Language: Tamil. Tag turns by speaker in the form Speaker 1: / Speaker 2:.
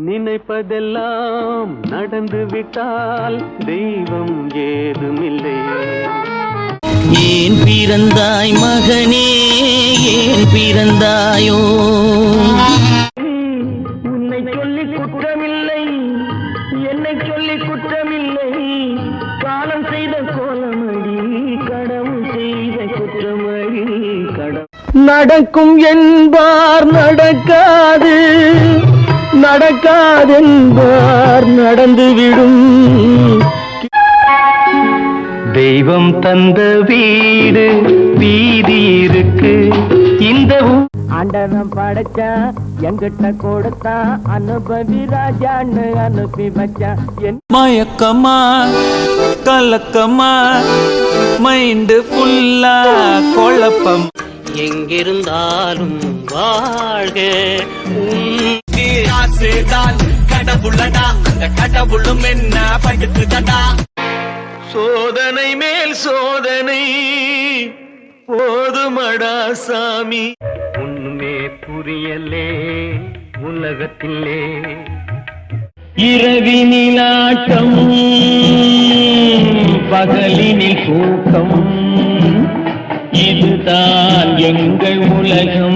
Speaker 1: நினைப்பதெல்லாம் நடந்து விட்டால் தெய்வம் ஏதுமில்லை.
Speaker 2: ஏன் பிறந்தாய் மகனே, ஏன் பிறந்தாயோ?
Speaker 1: உன்னை சொல்லி குற்றமில்லை, என்னை சொல்லி குற்றமில்லை. காலம் செய்த கோலமடி, கடவுள் செய்த குற்றமடி. நடக்கும் என்பார் நடக்காது, நடக்காதென்பார் நடந்துவிடும். தெய்வம் தந்த வீடு வீதி இருக்கு இந்த ஆண்டவன் படைச்சா எங்கிட்ட கொடுத்தா அனுபவி ராஜான்னு அனுப்பி வச்சா.
Speaker 2: மயக்கமா கலக்கமா மைண்டு ஃபுல்லா குழப்பம்.
Speaker 1: எங்கிருந்தாலும் வாழ்க
Speaker 2: ஆசைதான் கடவுளடா, அந்த கடவுளும் என்ன படுத்துதடா.
Speaker 1: சோதனை மேல் சோதனை போதுமடா சாமி. ஒண்ணுமே புரியலே உலகத்திலே. இரவினில் ஆட்டம் பகலினில் தூக்கம், இதுதான் எங்கள் உலகம்.